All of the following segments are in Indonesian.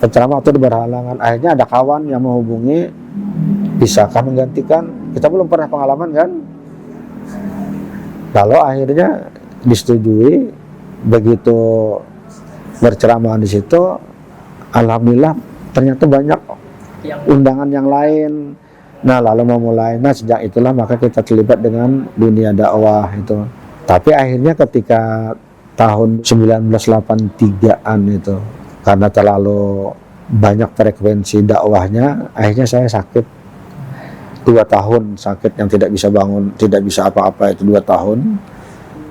penceramah waktu itu berhalangan. Akhirnya ada kawan yang menghubungi, bisakah menggantikan? Kita belum pernah pengalaman kan. Lalu akhirnya disetujui. Begitu berceramah di situ, alhamdulillah ternyata banyak undangan yang lain. Nah lalu memulai, sejak itulah maka kita terlibat dengan dunia dakwah itu. Tapi akhirnya ketika tahun 1983an itu, karena terlalu banyak frekuensi dakwahnya, akhirnya saya sakit 2 tahun, sakit yang tidak bisa bangun, tidak bisa apa-apa, itu 2 tahun.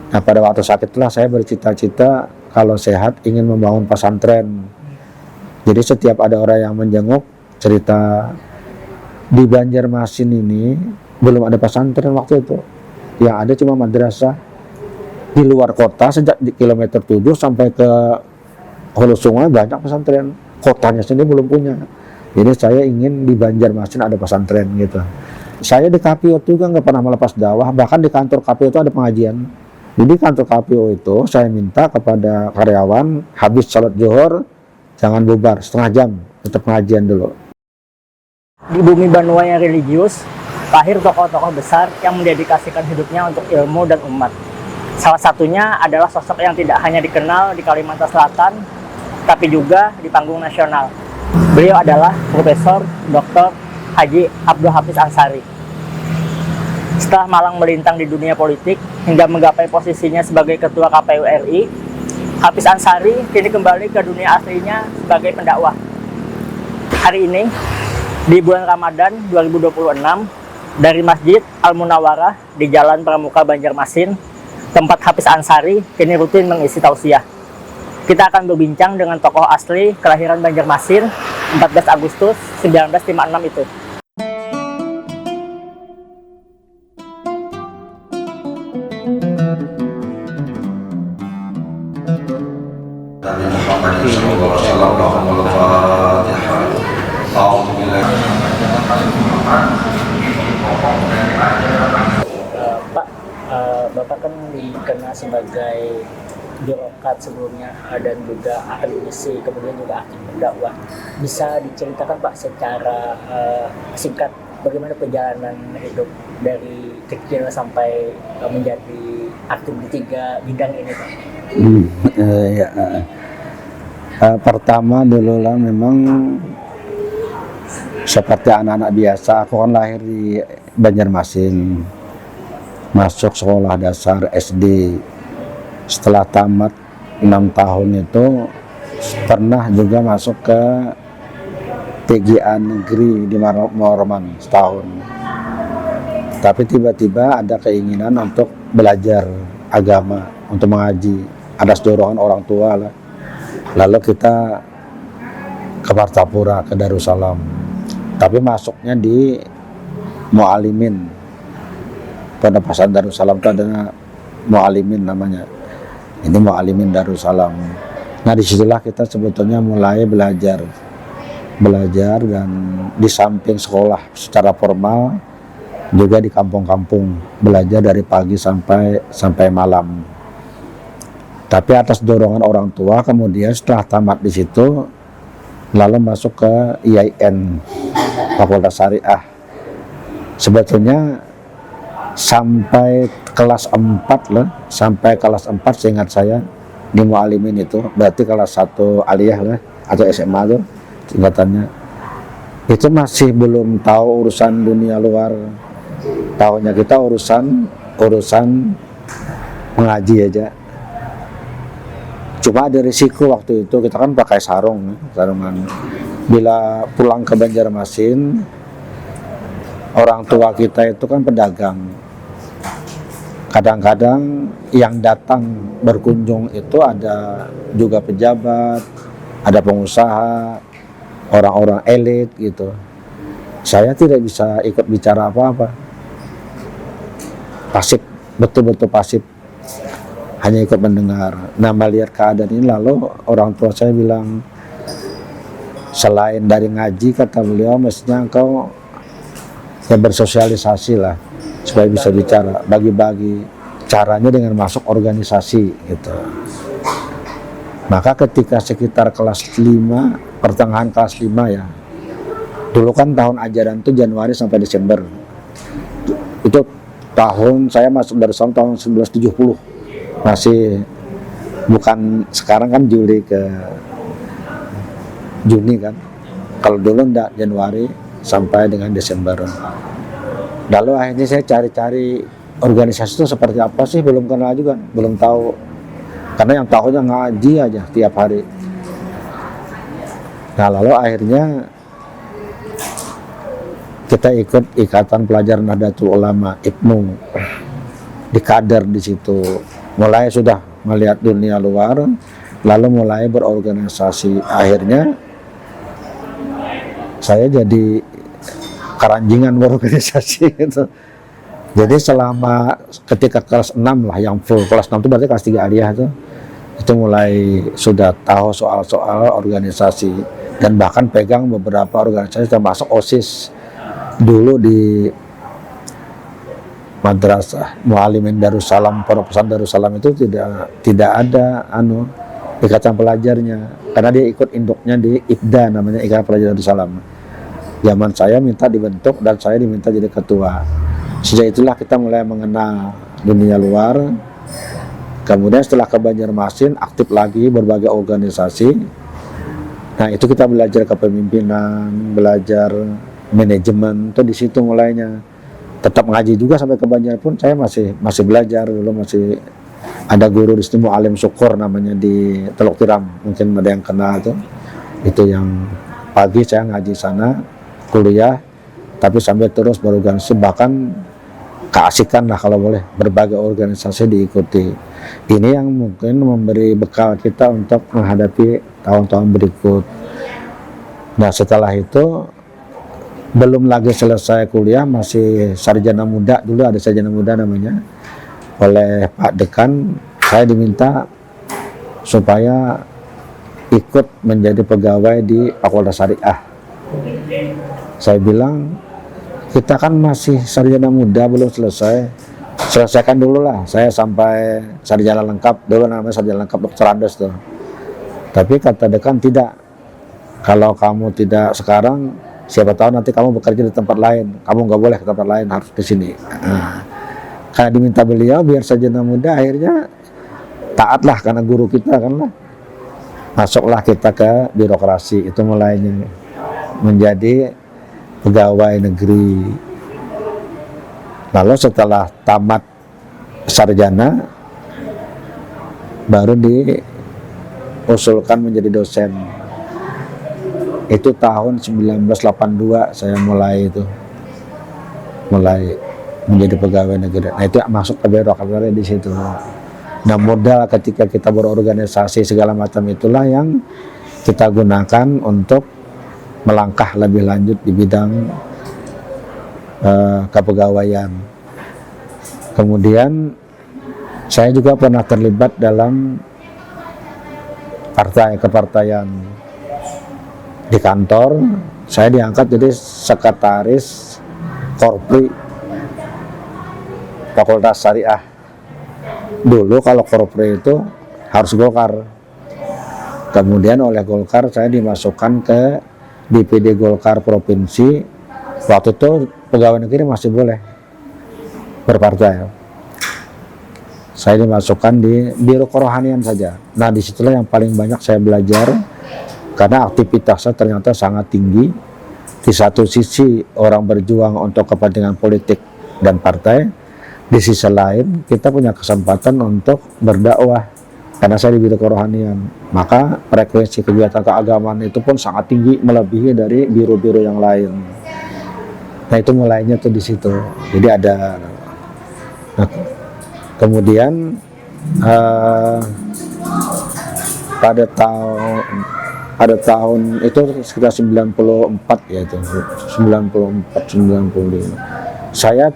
Nah pada waktu sakit itulah saya bercita-cita kalau sehat ingin membangun pesantren. Jadi setiap ada orang yang menjenguk cerita, di Banjarmasin ini belum ada pesantren waktu itu, yang ada cuma madrasah di luar kota. Sejak di kilometer 7 sampai ke hulu sungai banyak pesantren, kotanya sendiri belum punya. Jadi saya ingin di Banjarmasin ada pesantren gitu. Saya di KPO juga nggak pernah melepas dakwah, bahkan di kantor KPO itu ada pengajian. Jadi kantor KPO itu saya minta kepada karyawan, habis salat zuhur jangan bubar, setengah jam tetap pengajian dulu. Di bumi Banua yang religius, lahir tokoh-tokoh besar yang mendedikasikan hidupnya untuk ilmu dan umat. Salah satunya adalah sosok yang tidak hanya dikenal di Kalimantan Selatan, tapi juga di panggung nasional. Beliau adalah Profesor Dr. Haji Abdul Hafiz Ansari. Setelah malang melintang di dunia politik hingga menggapai posisinya sebagai Ketua KPU RI, Hafiz Ansari kini kembali ke dunia aslinya sebagai pendakwah. Hari ini, di bulan Ramadan 2026, dari Masjid Al-Munawwarah di Jalan Pramuka Banjarmasin, tempat Hafiz Ansari kini rutin mengisi tausiah. Kita akan berbincang dengan tokoh asli kelahiran Banjarmasin 14 Agustus 1956 itu. Pak, Bapak kan dikenal sebagai birokrat sebelumnya dan juga akademisi, kemudian juga aktif berdakwah. Bisa diceritakan Pak secara singkat bagaimana perjalanan hidup dari kecil sampai menjadi aktif di 3 bidang ini Pak? Pertama dulu lah memang seperti anak-anak biasa. Aku kan lahir di Banjarmasin, masuk sekolah dasar SD. Setelah tamat 6 tahun itu pernah juga masuk ke TGA negeri di Maroman setahun. Tapi tiba-tiba ada keinginan untuk belajar agama, untuk mengaji, atas dorongan orang tua lah. Lalu kita ke Martapura, ke Darussalam. Tapi masuknya di Mu'alimin. Pada pasar Darussalam itu ada Mu'alimin namanya. Ini Mu'alimin Darussalam. Nah disitulah kita sebetulnya mulai belajar dan di samping sekolah secara formal juga di kampung-kampung belajar dari pagi sampai malam. Tapi atas dorongan orang tua, kemudian setelah tamat di situ lalu masuk ke IAIN Fakultas Syariah. Sebetulnya sampai kelas 4 lah, sampai kelas 4 seingat saya di Mu'alimin itu, berarti kelas 1 aliyah lah atau SMA tuh tingkatannya. Itu masih belum tahu urusan dunia luar. Tahunya kita urusan mengaji aja. Cuma ada risiko waktu itu, kita kan pakai sarungan. Bila pulang ke Banjarmasin, orang tua kita itu kan pedagang. Kadang-kadang yang datang berkunjung itu ada juga pejabat, ada pengusaha, orang-orang elit gitu. Saya tidak bisa ikut bicara apa-apa. Pasif, betul-betul pasif. Hanya ikut mendengar. Nah melihat keadaan ini lalu orang tua saya bilang, selain dari ngaji kata beliau, mestinya engkau ya bersosialisasi lah supaya bisa bicara, bagi-bagi. Caranya dengan masuk organisasi gitu. Maka ketika sekitar kelas 5, pertengahan kelas 5 ya, dulu kan tahun ajaran itu Januari sampai Desember. Itu tahun saya masuk Darussalam tahun 1970, masih bukan sekarang kan Juli ke Juni kan. Kalau dulu enggak, Januari sampai dengan Desember. Lalu akhirnya saya cari-cari organisasi itu seperti apa sih, belum kenal juga, belum tahu. Karena yang tahunya ngaji aja tiap hari. Nah lalu akhirnya kita ikut Ikatan Pelajar Nahdlatul Ulama IPNU, di kader di situ. Mulai sudah melihat dunia luar, lalu mulai berorganisasi. Akhirnya saya jadi keranjingan berorganisasi gitu. Jadi selama ketika kelas 6 lah, yang full kelas 6 itu berarti kelas 3 aliyah itu mulai sudah tahu soal-soal organisasi, dan bahkan pegang beberapa organisasi termasuk OSIS. Dulu di Madrasah Muallimin Darussalam, Pondok Pesantren Darussalam itu tidak ada ikatan pelajarnya, karena dia ikut induknya di IPDA, namanya Ikatan Pelajar Darussalam. Zaman saya minta dibentuk dan saya diminta jadi ketua. Sejak itulah kita mulai mengenal dunia luar. Kemudian setelah ke Banjarmasin, aktif lagi berbagai organisasi. Nah itu kita belajar kepemimpinan, belajar manajemen, itu di situ mulainya. Tetap ngaji juga sampai ke Banjar pun saya masih belajar. Dulu masih ada guru di situ, Mu'alim Syukur namanya, di Teluk Tiram, mungkin ada yang kenal tuh. Itu yang pagi saya ngaji sana, kuliah, tapi sambil terus berorganisasi, bahkan keasikan lah kalau boleh, berbagai organisasi diikuti. Ini yang mungkin memberi bekal kita untuk menghadapi tahun-tahun berikut. Nah setelah itu belum lagi selesai kuliah, masih sarjana muda, dulu ada sarjana muda namanya, oleh Pak Dekan saya diminta supaya ikut menjadi pegawai di Fakultas Syariah. Saya bilang, kita kan masih sarjana muda, belum selesaikan dulu lah. Saya sampai sarjana lengkap, dulu namanya sarjana lengkap Dr. Andes tuh. Tapi kata Dekan, tidak, kalau kamu tidak sekarang, siapa tahu nanti kamu bekerja di tempat lain, kamu nggak boleh ke tempat lain, harus di sini. Nah, karena diminta beliau biar sarjana muda, akhirnya taatlah karena guru kita kan lah. Masuklah kita ke birokrasi, itu mulainya menjadi pegawai negeri. Lalu setelah tamat sarjana baru diusulkan menjadi dosen. Itu tahun 1982 saya mulai menjadi pegawai negeri. Nah itu masuk ke birokrasi di situ. Nah modal ketika kita berorganisasi segala macam itulah yang kita gunakan untuk melangkah lebih lanjut di bidang kepegawaian. Kemudian saya juga pernah terlibat dalam kepartaian di kantor. Saya diangkat jadi sekretaris Korpri Fakultas Syariah. Dulu kalau Korpri itu harus Golkar. Kemudian oleh Golkar saya dimasukkan ke DPD Golkar Provinsi. Waktu itu pegawai negeri masih boleh berpartai. Saya dimasukkan di Biro Kerohanian saja. Nah disitulah yang paling banyak saya belajar, karena aktivitasnya ternyata sangat tinggi. Di satu sisi orang berjuang untuk kepentingan politik dan partai, di sisi lain kita punya kesempatan untuk berdakwah, karena saya di Biro Kerohanian. Maka frekuensi kegiatan keagamaan itu pun sangat tinggi, melebihi dari biro-biro yang lain. Nah itu mulainya tuh di situ. Jadi ada. Nah, kemudian pada tahun itu sekitar 94 ya, itu 94 95. Saya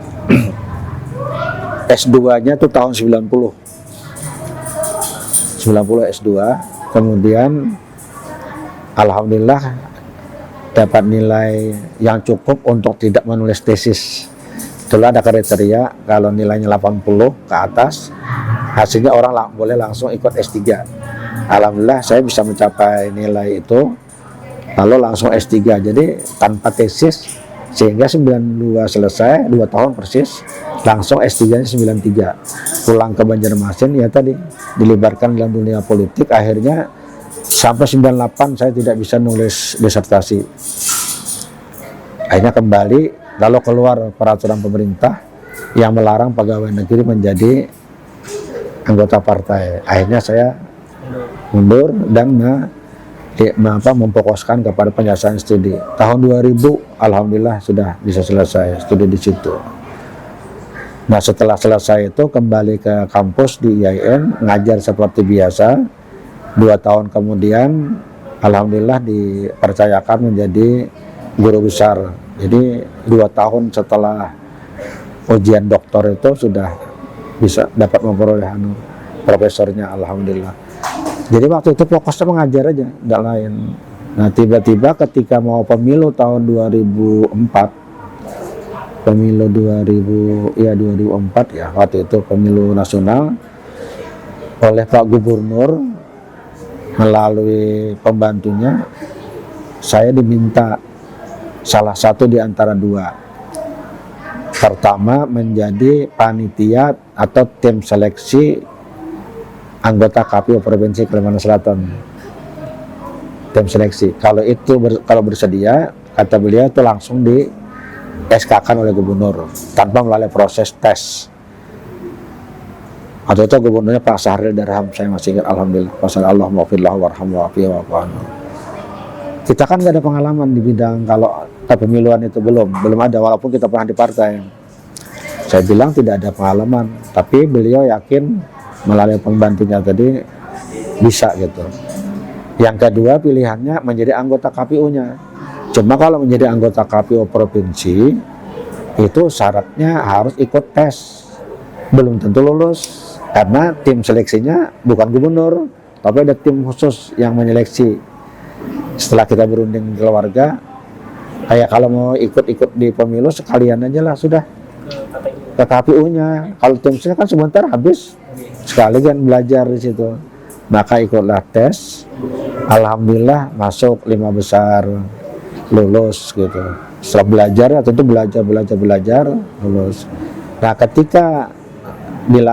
S2-nya tuh tahun 90 S2. Kemudian alhamdulillah dapat nilai yang cukup untuk tidak menulis tesis. Itulah ada kriteria, kalau nilainya 80 ke atas, hasilnya orang boleh langsung ikut S3. Alhamdulillah saya bisa mencapai nilai itu, lalu langsung S3, jadi tanpa tesis, sehingga 92 selesai, 2 tahun persis, langsung S3 nya 93, pulang ke Banjarmasin. Ya tadi dilibatkan dalam dunia politik, akhirnya sampai 98 saya tidak bisa nulis disertasi. Akhirnya kembali, lalu keluar peraturan pemerintah yang melarang pegawai negeri menjadi anggota partai. Akhirnya saya mundur dan memfokuskan kepada penyelesaian studi. Tahun 2000 alhamdulillah sudah bisa selesai studi di situ. Nah, setelah selesai itu kembali ke kampus di IAIN, ngajar seperti biasa. 2 tahun kemudian alhamdulillah dipercayakan menjadi guru besar. Jadi 2 tahun setelah ujian doktor itu sudah bisa dapat memperoleh profesornya, alhamdulillah. Jadi waktu itu fokusnya mengajar aja, tidak lain. Nah, tiba-tiba ketika mau pemilu tahun 2004, pemilu 2004 ya, waktu itu pemilu nasional, oleh Pak Gubernur melalui pembantunya, saya diminta salah satu di antara 2. Pertama, menjadi panitia atau tim seleksi anggota KPU Provinsi Kalimantan Selatan, tim seleksi. Kalau bersedia, kata beliau, itu langsung di SK-kan oleh gubernur tanpa melalui proses tes. Atau itu gubernurnya Pak Sahril Darham, saya masih ingat, alhamdulillah. Wassalamualaikum warahmatullahi wabarakatuh. Kita kan nggak ada pengalaman di bidang kalau kepemiluan itu belum ada, walaupun kita pernah di partai. Saya bilang tidak ada pengalaman, tapi beliau yakin melalui pembantunya tadi bisa gitu. Yang kedua pilihannya menjadi anggota KPU-nya. Cuma kalau menjadi anggota KPU provinsi itu syaratnya harus ikut tes. Belum tentu lulus karena tim seleksinya bukan gubernur, tapi ada tim khusus yang menyeleksi. Setelah kita berunding keluarga, kayak kalau mau ikut di pemilu sekalian aja lah sudah ke KPU-nya. Kalau tim seleksi kan sebentar habis. Sekali kan belajar di situ, maka ikutlah tes. Alhamdulillah masuk 5 besar, lulus gitu. Setelah belajar ya tentu belajar lulus. Nah, ketika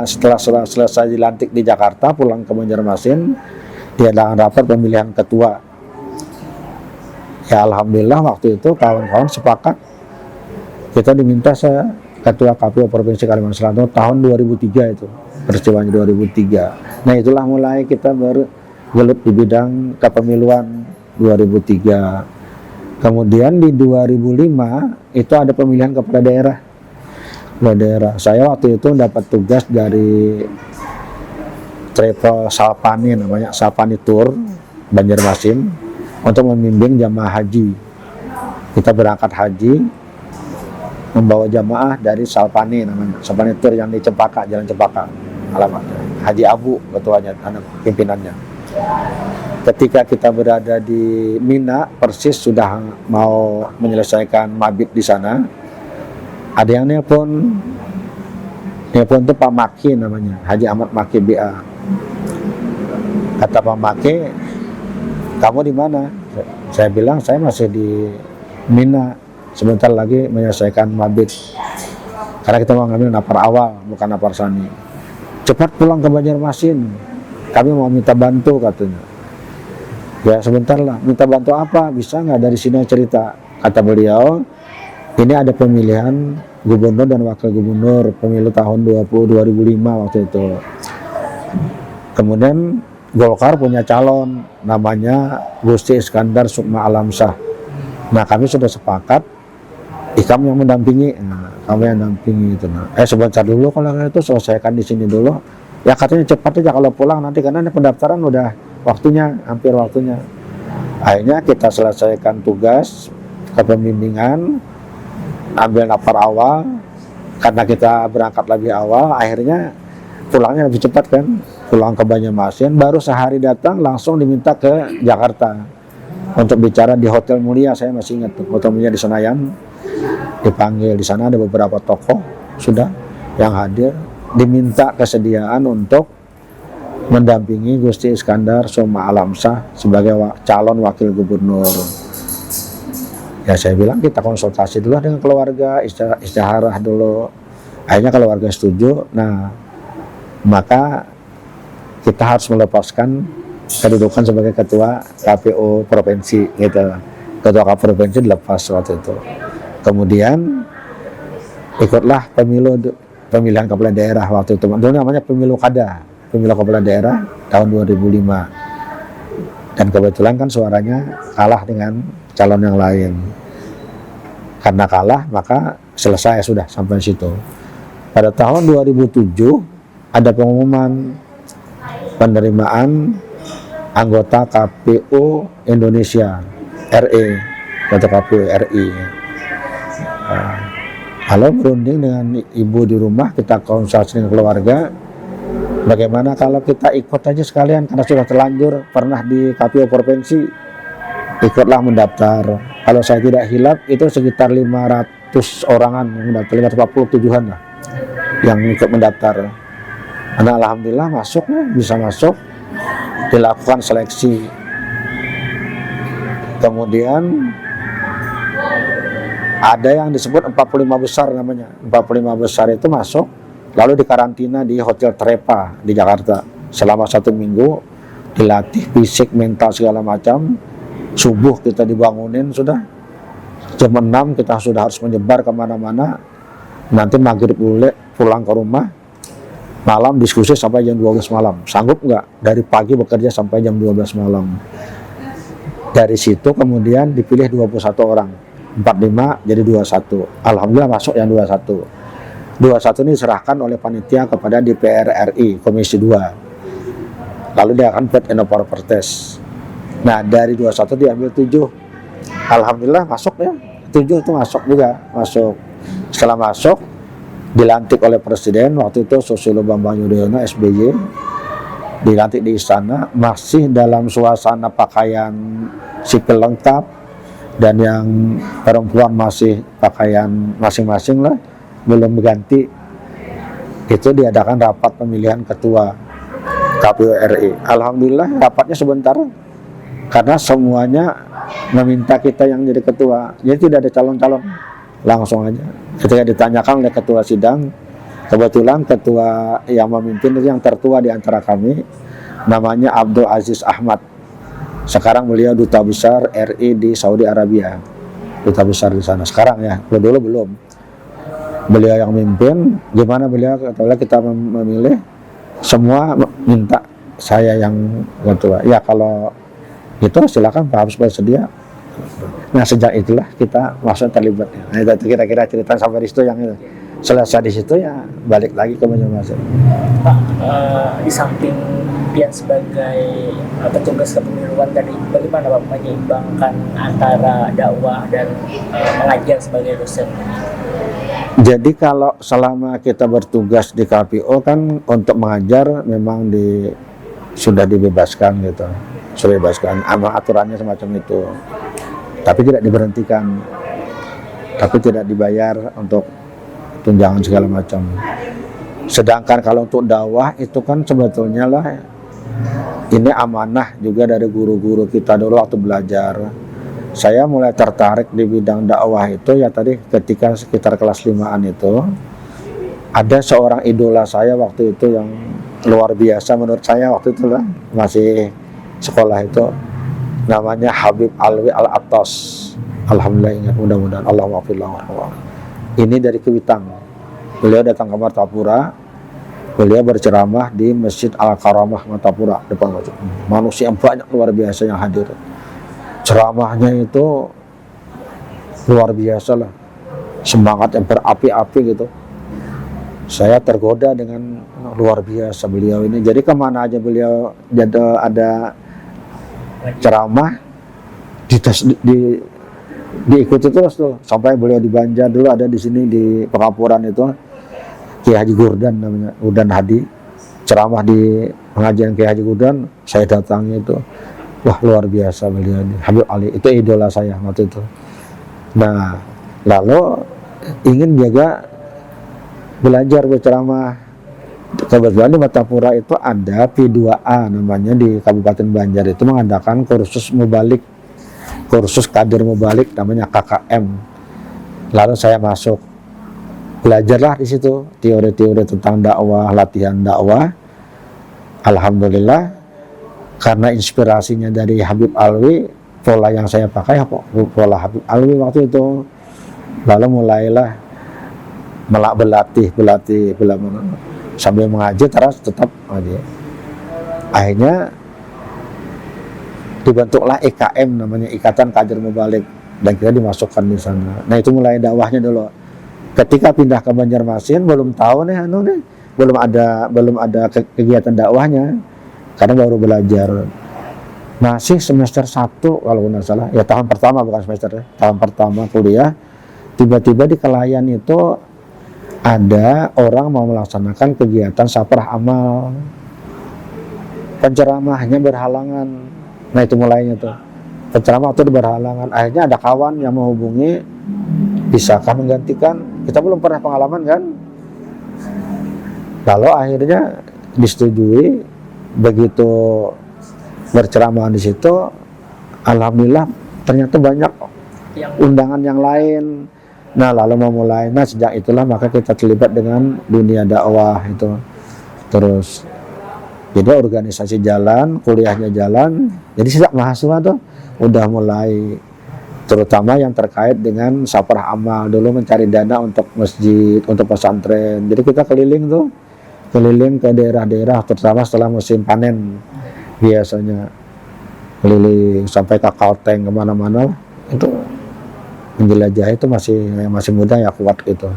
setelah selesai dilantik di Jakarta, pulang ke Banjarmasin, diadakan rapat pemilihan ketua. Ya alhamdulillah waktu itu kawan-kawan sepakat kita diminta saya ketua KPU Provinsi Kalimantan Selatan tahun 2003 itu. Peristiwanya 2003. Nah, itulah mulai kita bergelut di bidang kepemiluan 2003. Kemudian di 2005 itu ada pemilihan kepala daerah. Saya waktu itu dapat tugas dari travel Salpani, namanya Salpani Tour Banjarmasin, untuk membimbing jamaah haji. Kita berangkat haji membawa jamaah dari Salpani, namanya Salpani Tour yang di Cempaka, Jalan Cempaka. Alamatnya Haji Abu, ketuanya, anak pimpinannya. Ketika kita berada di Mina, persis sudah mau menyelesaikan mabit di sana, ada yang nelpon itu Pak Maki, namanya Haji Ahmad Maki BA. Kata Pak Maki, kamu di mana? Saya bilang saya masih di Mina, sebentar lagi menyelesaikan mabit, karena kita mau ngambil napar awal bukan napar sani. Cepat pulang ke Banjarmasin, kami mau minta bantu, katanya. Ya sebentar lah, minta bantu apa? Bisa nggak dari sini cerita? Kata beliau, ini ada pemilihan gubernur dan wakil gubernur pemilu tahun 2005 waktu itu. Kemudian Golkar punya calon namanya Gusti Iskandar Sukma Alamsyah. Nah, kami sudah sepakat kamu yang mendampingi. Nah, kamu yang mendampingi itu. Sebentar dulu, kalau itu selesaikan di sini dulu. Ya katanya cepat aja kalau pulang nanti, karena ini pendaftaran udah hampir waktunya. Akhirnya kita selesaikan tugas kepembimbingan, ambil napar awal, karena kita berangkat lebih awal, akhirnya pulangnya lebih cepat kan, pulang ke Banjarmasin, baru sehari datang langsung diminta ke Jakarta untuk bicara di Hotel Mulia. Saya masih ingat tuh, Hotel Mulia di Senayan. Dipanggil di sana, ada beberapa tokoh sudah yang hadir, diminta kesediaan untuk mendampingi Gusti Iskandar Soma Alamsyah sebagai calon wakil gubernur. Ya saya bilang kita konsultasi dulu dengan keluarga, istiharah dulu. Akhirnya keluarga setuju. Nah, maka kita harus melepaskan kedudukan sebagai ketua KPU provinsi gitu. Ketua KPU provinsi dilepas waktu itu. Kemudian ikutlah pemilihan kepala daerah waktu itu. Dulu namanya pemilu kada, pemilu kepala daerah tahun 2005. Dan kebetulan kan suaranya kalah dengan calon yang lain. Karena kalah maka selesai sudah sampai situ. Pada tahun 2007 ada pengumuman penerimaan anggota KPU Indonesia RI atau KPU RI. Kalau berunding dengan ibu di rumah, kita konsultasi dengan keluarga, bagaimana kalau kita ikut aja sekalian karena sudah terlanjur pernah di KPU provinsi, ikutlah mendaftar. Kalau saya tidak hilap itu sekitar 500 orangan yang mendaftar, 547-an lah yang ikut mendaftar. Karena alhamdulillah masuk, bisa masuk, dilakukan seleksi. Kemudian ada yang disebut 45 besar namanya. 45 besar itu masuk, lalu dikarantina di Hotel Trepa di Jakarta selama 1 minggu, dilatih fisik, mental segala macam. Subuh kita dibangunin sudah, jam 6 kita sudah harus menyebar kemana-mana. Nanti maghrib pulang ke rumah, malam diskusi sampai jam 12 malam. Sanggup nggak? Dari pagi bekerja sampai jam 12 malam. Dari situ kemudian dipilih 21 orang, 45 jadi 21. Alhamdulillah masuk yang 21. 21 ini diserahkan oleh panitia kepada DPR RI Komisi 2. Lalu dia akan fit and proper test. Nah dari 21 diambil 7. Alhamdulillah masuk ya. 7 itu masuk juga, masuk. Setelah masuk dilantik oleh Presiden waktu itu Susilo Bambang Yudhoyono SBY, dilantik di istana, masih dalam suasana pakaian sipil lengkap, dan yang perempuan masih pakaian masing-masing lah, belum berganti. Itu diadakan rapat pemilihan ketua KPU RI. Alhamdulillah rapatnya sebentar karena semuanya meminta kita yang jadi ketua, jadi tidak ada calon-calon, langsung aja. Ketika ditanyakan oleh ketua sidang, kebetulan ketua yang memimpin itu yang tertua di antara kami, namanya Abdul Aziz Ahmad. Sekarang beliau duta besar RI di Saudi Arabia, duta besar di sana sekarang ya. Dulu belum. Beliau yang memimpin. Gimana beliau? Kalau kita memilih, semua minta saya yang ketua. Ya kalau itu silakan Pak, harus bersedia. Nah sejak itulah kita masuk terlibat. Nah itu kira-kira cerita sampai di situ, yang itu selesai di situ ya balik lagi ke Banjarmasin. Pak, di samping dia sebagai petugas kepemiluan tadi, bagaimana Pak menyeimbangkan antara dakwah dan mengajar sebagai dosen? Jadi kalau selama kita bertugas di KPU kan untuk mengajar memang sudah dibebaskan gitu, sudah dibebaskan, aturannya semacam itu. Tapi tidak diberhentikan, tapi tidak dibayar untuk tunjangan segala macam. Sedangkan kalau untuk dakwah itu kan sebetulnya lah ini amanah juga dari guru-guru kita dulu waktu belajar. Saya mulai tertarik di bidang dakwah itu ya tadi ketika sekitar kelas 5-an itu ada seorang idola saya waktu itu yang luar biasa menurut saya waktu itu lah, masih sekolah itu, namanya Habib Alwi Al-Attas. Alhamdulillah ingat, mudah-mudahan Allah maafillah. Ini dari Kewitang. Beliau datang ke Martapura, beliau berceramah di Masjid Al-Karamah Martapura depan masjid. Manusia yang banyak luar biasa yang hadir. Ceramahnya itu luar biasa lah, semangat yang berapi-api gitu. Saya tergoda dengan luar biasa beliau ini. Jadi kemana aja beliau ada ceramah diikuti terus tuh, sampai beliau di Banjar dulu, ada di sini di Pengapuran itu Kiai Haji Gurdan namanya, Gurdan Hadi, ceramah di pengajian Kiai Haji Gurdan, saya datangi itu, wah luar biasa beliau ini, Habib Ali, itu idola saya waktu itu. Nah lalu ingin juga belajar berceramah, Kebetulan di Martapura itu ada P2A namanya di Kabupaten Banjar, itu mengadakan kursus mubalik, kursus kader mubalik namanya KKM. Lalu saya masuk, belajarlah di situ teori-teori tentang dakwah, latihan dakwah. Alhamdulillah karena inspirasinya dari Habib Alwi, pola yang saya pakai pola Habib Alwi waktu itu. Lalu mulailah berlatih sambil mengaji terus tetap mengaji. Akhirnya dibentuklah IKM namanya, Ikatan Kader Mubalik, dan kita dimasukkan di sana. Nah itu mulai dakwahnya dulu. Ketika pindah ke Banjarmasin belum tahu nih belum ada kegiatan dakwahnya karena baru belajar. Masih semester 1 kalau nggak salah, ya tahun pertama bukan semester, tahun pertama kuliah. Tiba-tiba di Kelayan itu ada orang mau melaksanakan kegiatan saprah amal, penceramahnya berhalangan. Nah itu mulainya tuh, penceramah itu berhalangan. Akhirnya ada kawan yang menghubungi, bisakah menggantikan? Kita belum pernah pengalaman kan. Lalu akhirnya disetujui. Begitu berceramah di situ, alhamdulillah ternyata banyak undangan yang lain. Nah lalu memulai, nah sejak itulah maka kita terlibat dengan dunia dakwah itu. Terus jadi organisasi jalan, kuliahnya jalan. Jadi sejak mahasiswa tuh udah mulai, terutama yang terkait dengan saprah amal. Dulu mencari dana untuk masjid, untuk pesantren. Jadi kita keliling ke daerah-daerah, terutama setelah musim panen. Biasanya keliling sampai ke Kalteng, kemana-mana. Itu menjelajah, itu masih muda ya, kuat gitu.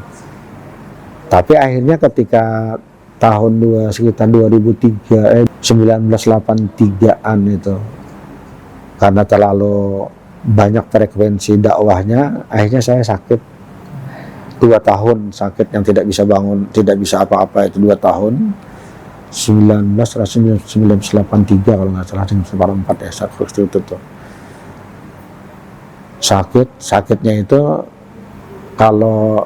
Tapi akhirnya ketika tahun sekitar 1983-an itu, karena terlalu banyak frekuensi dakwahnya, akhirnya saya sakit 2 tahun, sakit yang tidak bisa bangun, tidak bisa apa-apa, itu 2 tahun. 1983 kalau nggak salah, 1984 ya, saat itu tuh. Sakitnya itu kalau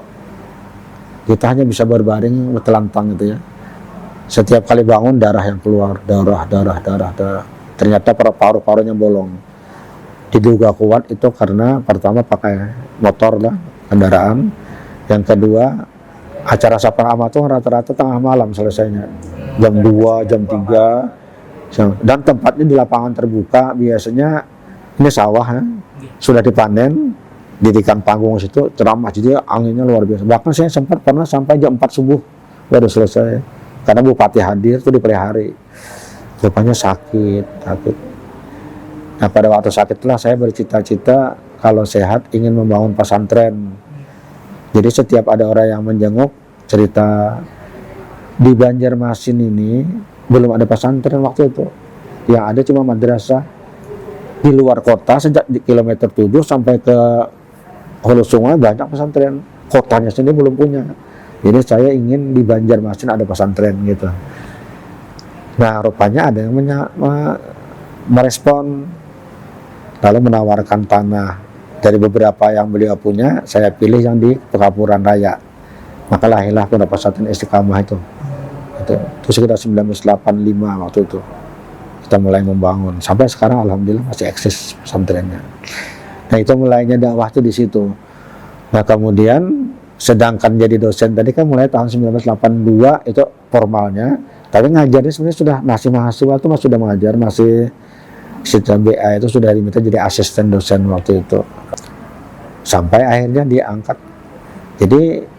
kita hanya bisa berbaring bertelantang gitu ya. Setiap kali bangun darah yang keluar, darah. Ternyata paru-parunya bolong. Diduga kuat itu karena pertama pakai motor lah, kendaraan. Yang kedua, acara saprah amal itu rata-rata tengah malam selesainya. Jam 2, jam 3. Dan tempatnya di lapangan terbuka, biasanya ini sawah ya. Sudah dipanen, dirikan panggung situ, ceramah, jadi anginnya luar biasa. Bahkan saya sempat pernah sampai jam 4 subuh baru selesai, karena bupati hadir itu di pagi hari. Rupanya sakit. Nah pada waktu sakit itulah saya bercita-cita kalau sehat ingin membangun pesantren. Jadi setiap ada orang yang menjenguk cerita, di Banjarmasin ini belum ada pesantren waktu itu, yang ada cuma madrasah. Di luar kota sejak di kilometer 7 sampai ke hulu sungai banyak pesantren, kotanya sendiri belum punya. Jadi saya ingin di Banjarmasin ada pesantren gitu. Nah rupanya ada yang merespon, lalu menawarkan tanah. Dari beberapa yang beliau punya, saya pilih yang di Pekapuran Raya. Maka lahirlah Pondok Pesantren Istiqamah itu sekitar 1985 waktu itu. Kita mulai membangun, sampai sekarang alhamdulillah masih eksis pesantrennya. Nah itu mulainya dakwah itu di situ. Nah kemudian sedangkan jadi dosen tadi kan mulai tahun 1982 itu formalnya, tapi ngajarnya sebenarnya sudah, masih mahasiswa itu sudah mengajar, masih sistem BA itu sudah diminta jadi asisten dosen waktu itu, sampai akhirnya diangkat. Jadi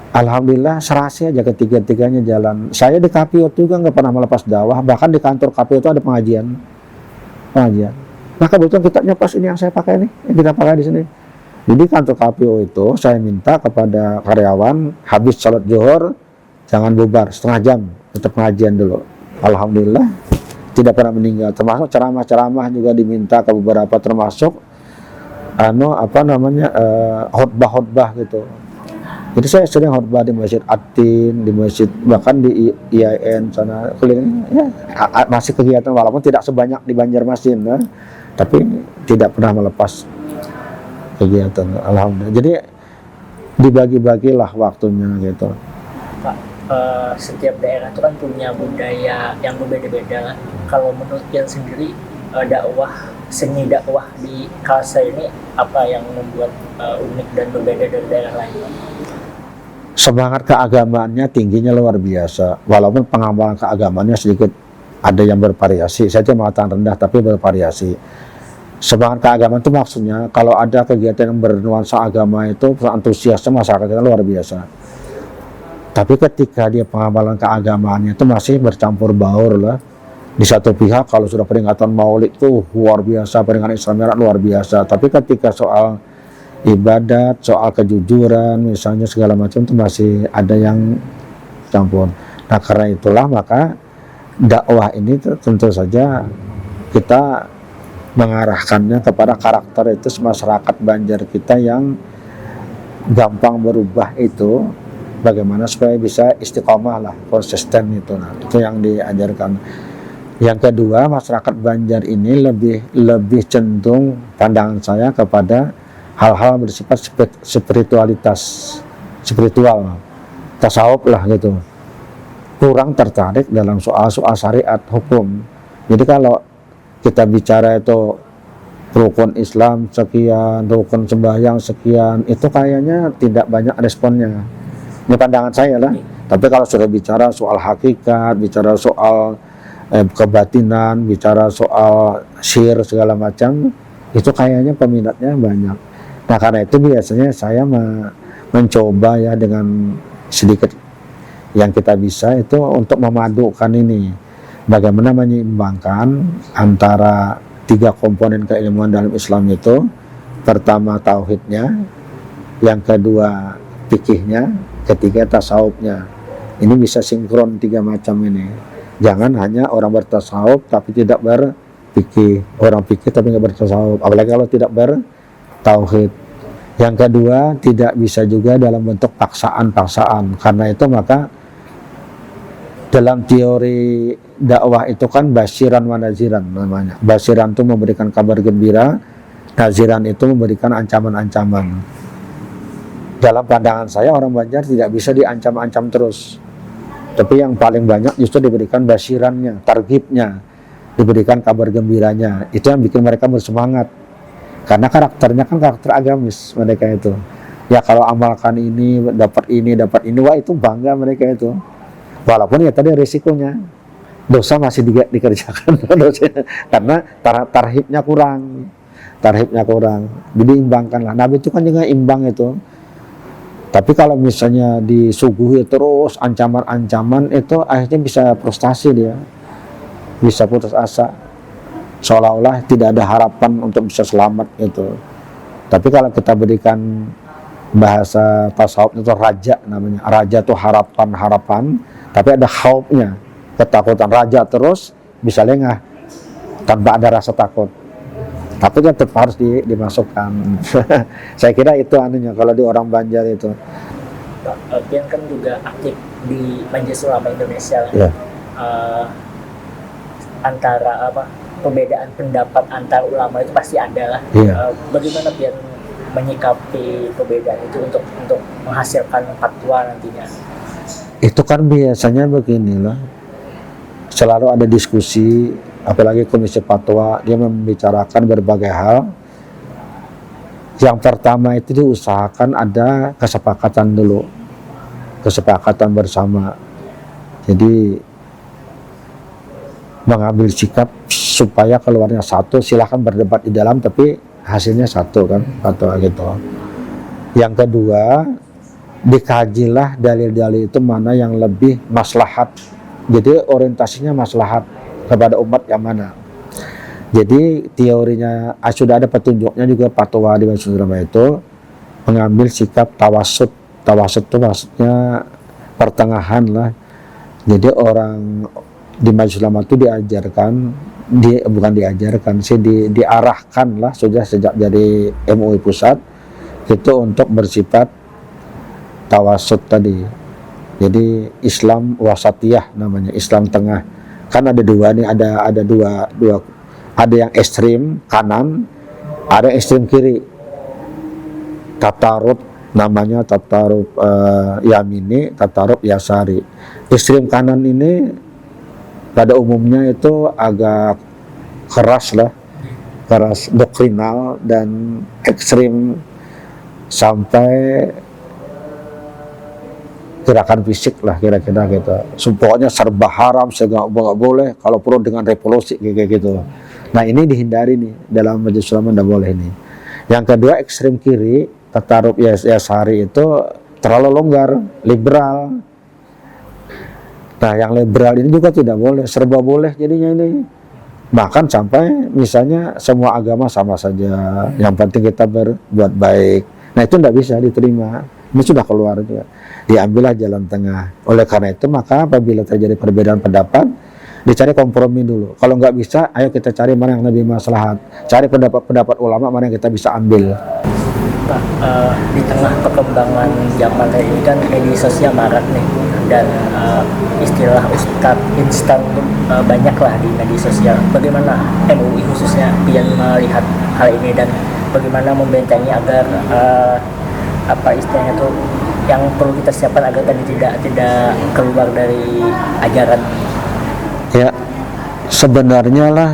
alhamdulillah serasi aja ketiga-tiganya jalan. Saya di KPO juga nggak pernah melepas dakwah, bahkan di kantor KPO itu ada pengajian. Nah kebetulan kitabnya pas ini yang saya pakai nih, yang kita pakai di sini. Jadi kantor KPO itu saya minta kepada karyawan habis salat zuhur jangan bubar, setengah jam tetap pengajian dulu. Alhamdulillah tidak pernah meninggal. Termasuk ceramah-ceramah juga diminta ke beberapa, termasuk khotbah gitu. Jadi saya sering khotbah di Masjid Atin, di masjid, bahkan di IAIN sana keliling ya, masih kegiatan walaupun tidak sebanyak di Banjarmasin, ya, tapi tidak pernah melepas kegiatan. Alhamdulillah. Jadi dibagi-bagilah waktunya gitu. Pak, setiap daerah itu kan punya budaya yang berbeda-beda. Kalau menurut Pian sendiri, seni dakwah di Kalsel ini apa yang membuat unik dan berbeda dari daerah lain? Semangat keagamaannya tingginya luar biasa, walaupun pengamalan keagamaannya sedikit ada yang bervariasi. Saya tidak mengatakan rendah, tapi bervariasi. Semangat keagamaan itu maksudnya kalau ada kegiatan yang bernuansa agama itu antusiasnya masyarakat kita luar biasa. Tapi ketika dia pengamalan keagamaannya itu masih bercampur baur lah. Di satu pihak kalau sudah peringatan Maulid itu luar biasa, peringatan Islam luar biasa. Tapi ketika soal ibadat, soal kejujuran misalnya segala macam itu masih ada yang campur. Nah karena itulah maka dakwah ini tentu saja kita mengarahkannya kepada karakter itu masyarakat Banjar kita yang gampang berubah itu, bagaimana supaya bisa istiqomah lah, konsisten itu. Nah, itu yang diajarkan. Yang kedua, masyarakat Banjar ini lebih cenderung pandangan saya kepada hal-hal bersifat spiritual, tasawuf lah gitu. Kurang tertarik dalam soal-soal syariat hukum. Jadi kalau kita bicara itu rukun Islam sekian, rukun sembahyang sekian, itu kayaknya tidak banyak responnya. Ini pandangan saya lah. Tapi kalau sudah bicara soal hakikat, bicara soal kebatinan, bicara soal syir segala macam, itu kayaknya peminatnya banyak. Nah karena itu biasanya saya mencoba ya dengan sedikit yang kita bisa itu untuk memadukan ini, bagaimana menyeimbangkan antara 3 komponen keilmuan dalam Islam itu. Pertama tauhidnya, yang kedua fikihnya, ketiga tasawufnya. Ini bisa sinkron 3 macam ini. Jangan hanya orang bertasawuf tapi tidak berfikih, orang fikih tapi nggak bertasawuf, apalagi kalau tidak bertauhid. Yang kedua, tidak bisa juga dalam bentuk paksaan. Karena itu maka dalam teori dakwah itu kan basiran wa naziran namanya. Basiran itu memberikan kabar gembira, naziran itu memberikan ancaman-ancaman. Dalam pandangan saya orang Banjar tidak bisa diancam-ancam terus. Tapi yang paling banyak justru diberikan basirannya, targibnya, diberikan kabar gembiranya. Itu yang bikin mereka bersemangat. Karena karakternya kan karakter agamis mereka itu. Ya kalau amalkan ini, dapat ini, wah itu bangga mereka itu. Walaupun ya tadi risikonya, dosa masih dikerjakan. Karena tarhibnya kurang. Jadi imbangkanlah. Nabi itu kan juga imbang itu. Tapi kalau misalnya disuguhi terus ancaman-ancaman, itu akhirnya bisa frustasi dia, bisa putus asa, seolah-olah tidak ada harapan untuk bisa selamat gitu. Tapi kalau kita berikan bahasa tasawuf itu raja namanya, raja itu harapan, tapi ada khaufnya, ketakutan. Raja terus bisa lengah tanpa ada rasa takut. Tapi tetap harus dimasukkan. Saya kira itu anunya kalau di orang Banjar itu. Pian kan juga aktif di Majelis Ulama Indonesia. Yeah. Antara perbedaan pendapat antar ulama itu pasti ada lah. Yeah. Bagaimana Pian menyikapi perbedaan itu untuk menghasilkan fatwa nantinya? Itu kan biasanya beginilah. Selalu ada diskusi. Apalagi komisi fatwa, dia membicarakan berbagai hal. Yang pertama itu diusahakan ada kesepakatan dulu, kesepakatan bersama. Jadi mengambil sikap supaya keluarnya satu. Silahkan berdebat di dalam, tapi hasilnya satu kan, fatwa gitu. Yang kedua, dikajilah dalil-dalil itu mana yang lebih maslahat. Jadi orientasinya maslahat kepada umat yang mana. Jadi teorinya sudah ada petunjuknya juga fatwa di Majelis Ulama itu mengambil sikap tawasud. Tawasud itu maksudnya pertengahan lah. Jadi orang di Majelis Ulama itu diarahkan lah sudah sejak dari MUI pusat itu untuk bersifat tawasud tadi. Jadi Islam wasatiyah namanya, Islam tengah. Kan ada dua nih, ada dua, ada yang ekstrim kanan, ada yang ekstrim kiri. Tatarut namanya tatarub yamini, tatarub yasari. Ekstrem kanan ini pada umumnya itu agak keras lah, keras doktrinal, dan ekstrim sampai gerakan fisik lah kira-kira gitu. Pokoknya serba haram, nggak boleh, kalau perlu dengan revolusi kayak gitu. Nah ini dihindari nih, dalam majelis ulama tidak boleh nih. Yang kedua ekstrem kiri, tatarub yasari itu terlalu longgar, liberal. Nah yang liberal ini juga tidak boleh, serba boleh jadinya ini. Bahkan sampai misalnya semua agama sama saja, yang penting kita berbuat baik. Nah itu tidak bisa diterima, ini sudah keluar juga. Diambillah jalan tengah. Oleh karena itu maka apabila terjadi perbedaan pendapat, dicari kompromi dulu. Kalau nggak bisa, ayo kita cari mana yang lebih maslahat. Cari pendapat-pendapat ulama mana yang kita bisa ambil. Pak, di tengah perkembangan zaman kayak ini kan media sosial marak nih, dan istilah ustadz instan itu banyak lah di media sosial. Bagaimana MUI khususnya Pian melihat hal ini, dan bagaimana membentengi agar apa istilahnya tuh yang perlu kita siapkan agar tadi tidak keluar dari ajaran? Ya, sebenarnya lah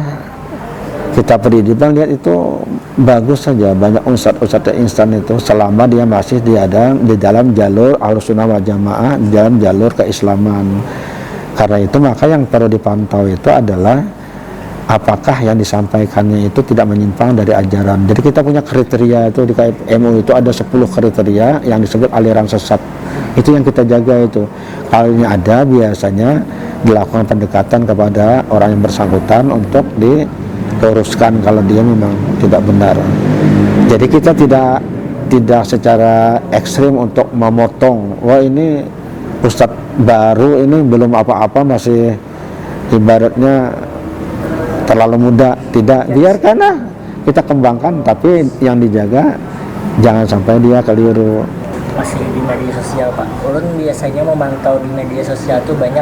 kita pendidikan lihat itu bagus saja, banyak ustadz instan itu selama dia masih di dalam jalur Ahlussunnah wal Jamaah, di dalam jalur keislaman. Karena itu maka yang perlu dipantau itu adalah apakah yang disampaikannya itu tidak menyimpang dari ajaran. Jadi kita punya kriteria itu di KMU itu ada 10 kriteria yang disebut aliran sesat. Itu yang kita jaga itu. Kalau ini ada, biasanya dilakukan pendekatan kepada orang yang bersangkutan untuk diluruskan kalau dia memang tidak benar. Jadi kita tidak secara ekstrim untuk memotong. Wah ini ustadz baru ini belum apa-apa, masih ibaratnya terlalu muda. Tidak, biarkanlah kita kembangkan, tapi yang dijaga jangan sampai dia keliru. Masih di media sosial, Pak, ulun biasanya memantau di media sosial tuh banyak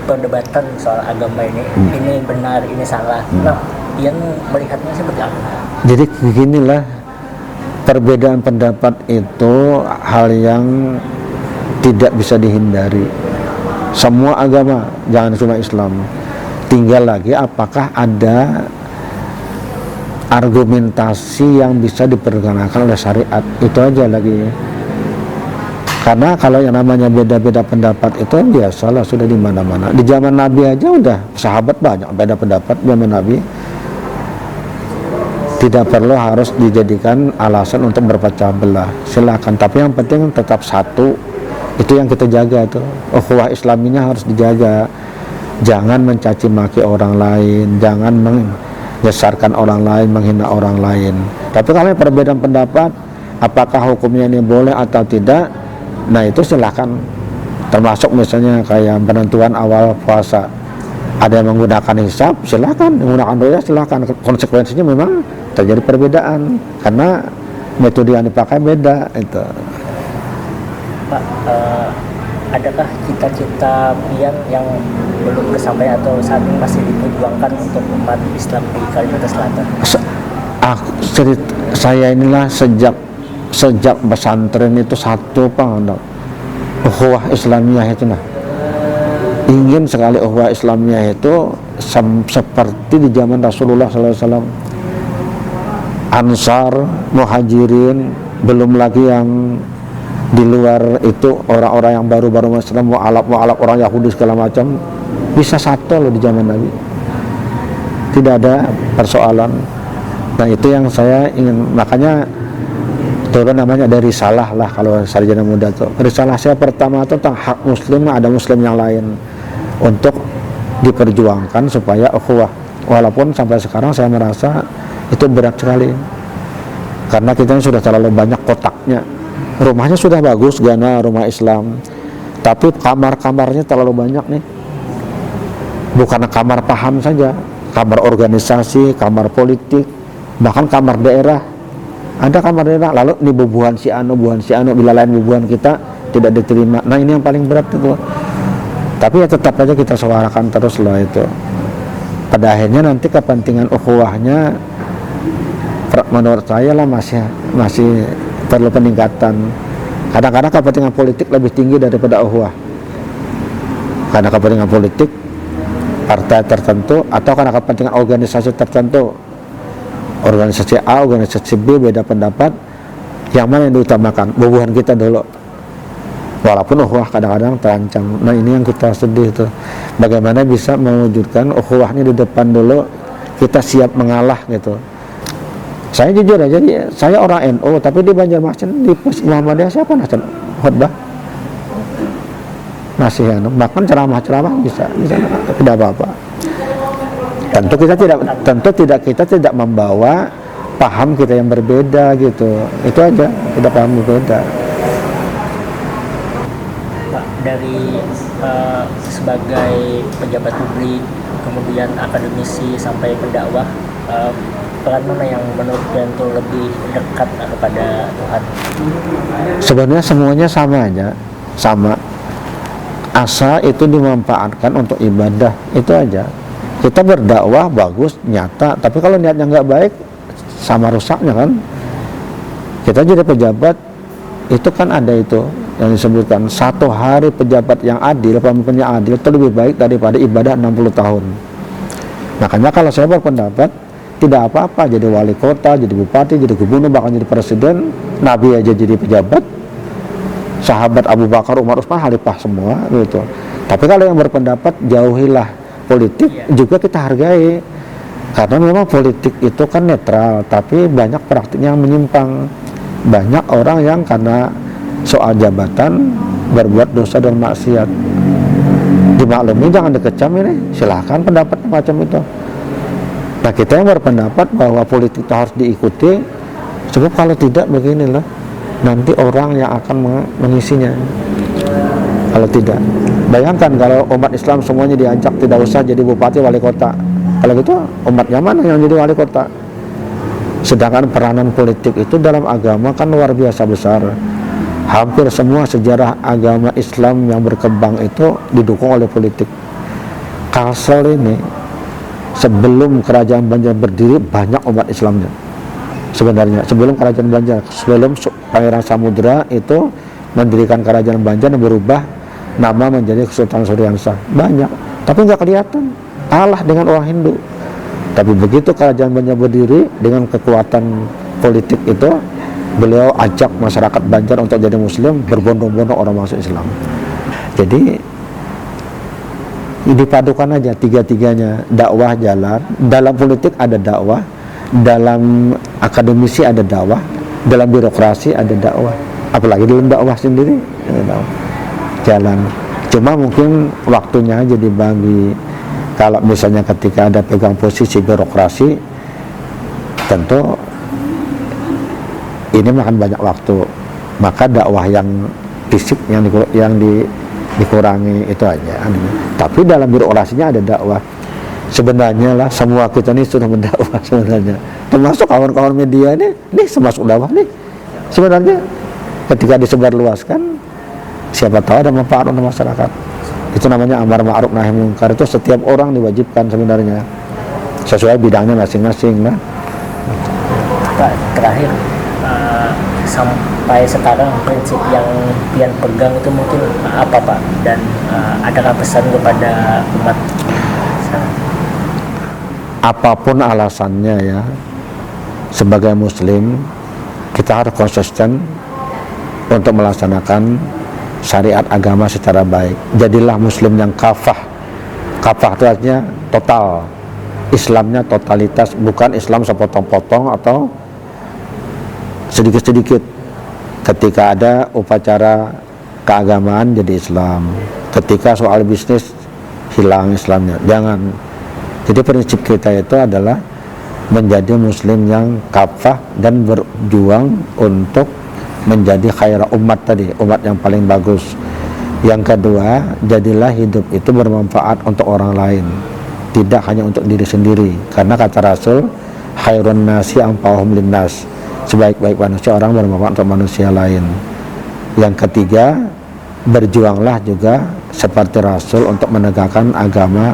perdebatan soal agama ini. Ini benar, ini salah. Nah, Ian melihatnya seperti apa? Jadi beginilah, perbedaan pendapat itu hal yang tidak bisa dihindari. Semua agama, jangan cuma Islam. Tinggal lagi apakah ada argumentasi yang bisa dipergunakan oleh syariat, itu aja lagi. Karena kalau yang namanya beda-beda pendapat itu biasalah, sudah di mana-mana. Di zaman Nabi aja udah sahabat banyak beda pendapat zaman Nabi. Tidak perlu harus dijadikan alasan untuk berpecah belah. Silakan, tapi yang penting tetap satu. Itu yang kita jaga tuh. Ukhuwah Islaminya harus dijaga. Jangan mencaci maki orang lain, jangan menyesarkan orang lain, menghina orang lain. Tapi kalau perbedaan pendapat, apakah hukumnya ini boleh atau tidak? Nah itu silakan. Termasuk misalnya kayak penentuan awal puasa, ada yang menggunakan hisab, silakan. Menggunakan roya, silakan. Konsekuensinya memang terjadi perbedaan karena metode yang dipakai beda itu. Pak, adakah cita-cita Pian yang belum tersampaikan atau saat ini masih diperjuangkan untuk umat Islam di Kalimantan Selatan? Saya inilah sejak pesantren itu satu ukhuwah Islamiyah itu ingin sekali ukhuwah Islamiyah itu seperti di zaman Rasulullah SAW. Ansar, Muhajirin, belum lagi yang di luar itu orang-orang yang baru-baru Islam, mu'alaf orang Yahudi segala macam, bisa satu loh di zaman Nabi, tidak ada persoalan. Nah itu yang saya ingin, makanya turun namanya dari risalah lah kalau sarjana muda tuh. Risalah saya pertama itu tentang hak muslim, ada muslim yang lain, untuk diperjuangkan supaya ukhuwah. Walaupun sampai sekarang saya merasa itu berat sekali, karena kita sudah terlalu banyak kotaknya. Rumahnya sudah bagus, Gana rumah Islam, tapi kamar-kamarnya terlalu banyak nih. Bukan kamar paham saja, kamar organisasi, kamar politik, bahkan kamar daerah. Ada kamar daerah, lalu ini bubuhan si anu, bila lain bubuhan kita tidak diterima. Nah ini yang paling berat itu. Tapi ya tetap aja kita suarakan terus loh itu. Pada akhirnya nanti kepentingan ukhuwahnya menurut saya lah masih perlu peningkatan. Kadang-kadang kepentingan politik lebih tinggi daripada ukhuwah. Karena kepentingan politik partai tertentu atau karena kepentingan organisasi tertentu, organisasi A, organisasi B beda pendapat, yang mana yang diutamakan? Bubuhan kita dulu, walaupun ukhuwah kadang-kadang terancam. Nah ini yang kita sedih tuh, bagaimana bisa mewujudkan ukhuwahnya di depan dulu, kita siap mengalah gitu. Saya jujur aja, saya orang NU, tapi di Banjarmasin di Muhammadiyah siapa nasihat khutbah? Masih bahkan ceramah-ceramah bisa tidak apa-apa. Tentu kita tidak membawa paham kita yang berbeda gitu, itu aja, tidak paham berbeda. Pak, dari sebagai pejabat publik, kemudian akademisi sampai pendakwah, peran mana yang menurut kalian tuh lebih dekat kepada Tuhan? Sebenarnya semuanya sama aja, sama. Asal itu dimanfaatkan untuk ibadah, itu aja. Kita berdakwah bagus, nyata, tapi kalau niatnya nggak baik, sama rusaknya kan. Kita jadi pejabat, itu kan ada itu yang disebutkan, 1 hari pejabat yang adil, pemimpinnya adil, itu lebih baik daripada ibadah 60 tahun. Makanya kalau saya berpendapat, tidak apa-apa jadi wali kota, jadi bupati, jadi gubernur, bahkan jadi presiden, nabi aja jadi pejabat. Sahabat Abu Bakar, Umar, Utsman, khalifah semua gitu. Tapi kalau yang berpendapat jauhilah politik, juga kita hargai. Karena memang politik itu kan netral, tapi banyak praktiknya yang menyimpang. Banyak orang yang karena soal jabatan berbuat dosa dan maksiat. Dimaklumi, jangan dikecam ini, silahkan pendapat macam itu. Nah kita yang berpendapat bahwa politik itu harus diikuti, sebab kalau tidak beginilah, nanti orang yang akan mengisinya. Kalau tidak, bayangkan kalau umat Islam semuanya diajak tidak usah jadi bupati wali kota, kalau gitu umatnya mana yang jadi wali kota? Sedangkan peranan politik itu dalam agama kan luar biasa besar. Hampir semua sejarah agama Islam yang berkembang itu didukung oleh politik. Kalsel ini sebelum kerajaan Banjar berdiri banyak umat Islamnya. Sebenarnya sebelum kerajaan Banjar, sebelum Pangeran Samudra itu mendirikan kerajaan Banjar dan berubah nama menjadi Sultan Suryansah, banyak, tapi nggak kelihatan, kalah dengan orang Hindu. Tapi begitu kerajaan Banjar berdiri dengan kekuatan politik itu, beliau ajak masyarakat Banjar untuk jadi Muslim, berbondong-bondong orang masuk Islam. Jadi dipadukan aja tiga-tiganya, dakwah jalan, dalam politik ada dakwah, dalam akademisi ada dakwah, dalam birokrasi ada dakwah, apalagi dalam dakwah sendiri jalan. Cuma mungkin waktunya aja dibagi. Kalau misalnya ketika ada pegang posisi birokrasi, tentu ini makan banyak waktu, maka dakwah yang fisik yang dikurangi itu aja. Tapi dalam birokrasinya ada dakwah. Sebenarnya lah semua kita ini sudah mendakwah sebenarnya, termasuk kawan-kawan media ini termasuk dakwah nih sebenarnya. Ketika disebarluaskan, siapa tahu ada manfaat untuk masyarakat. Itu namanya amar ma'ruf nahi munkar, itu setiap orang diwajibkan sebenarnya sesuai bidangnya masing-masing. Nah, Pak, terakhir, sampai sekarang prinsip yang pian pegang itu mungkin apa Pak, dan adakah pesan kepada umat? Apapun alasannya ya, sebagai muslim kita harus konsisten untuk melaksanakan syariat agama secara baik. Jadilah muslim yang kafah. Kafah itu artinya total, Islamnya totalitas, bukan Islam sepotong-potong atau sedikit-sedikit. Ketika ada upacara keagamaan jadi Islam, ketika soal bisnis hilang Islamnya, jangan. Jadi prinsip kita itu adalah menjadi muslim yang kafah dan berjuang untuk menjadi khairah umat tadi, umat yang paling bagus. Yang kedua, jadilah hidup itu bermanfaat untuk orang lain, tidak hanya untuk diri sendiri. Karena kata Rasul, khairun nasi anfa'uhum linnas, sebaik-baik manusia orang bermanfaat untuk manusia lain. Yang ketiga, berjuanglah juga seperti Rasul untuk menegakkan agama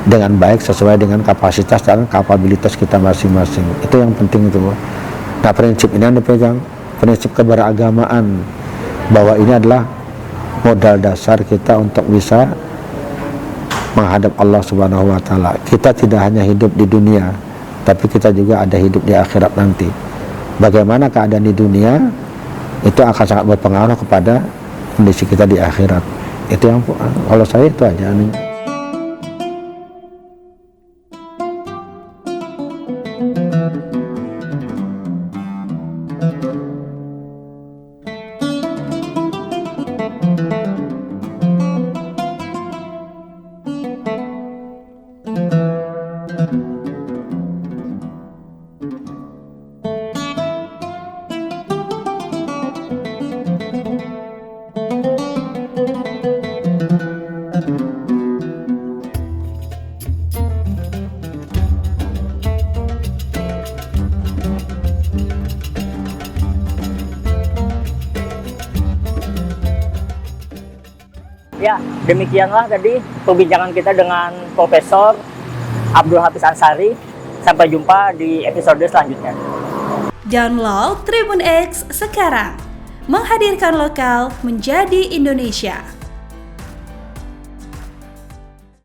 dengan baik sesuai dengan kapasitas dan kapabilitas kita masing-masing. Itu yang penting itu. Nah, prinsip ini yang dipegang. prinsip keberagamaan, bahwa ini adalah modal dasar kita untuk bisa menghadap Allah Subhanahu wa taala. Kita tidak hanya hidup di dunia, tapi kita juga ada hidup di akhirat nanti. Bagaimana keadaan di dunia itu akan sangat berpengaruh kepada kondisi kita di akhirat. Itu yang kalau saya itu aja. Ya, demikianlah tadi perbincangan kita dengan Profesor Abdul Hafiz Ansari. Sampai jumpa di episode selanjutnya. Download Tribun X sekarang, menghadirkan lokal menjadi Indonesia.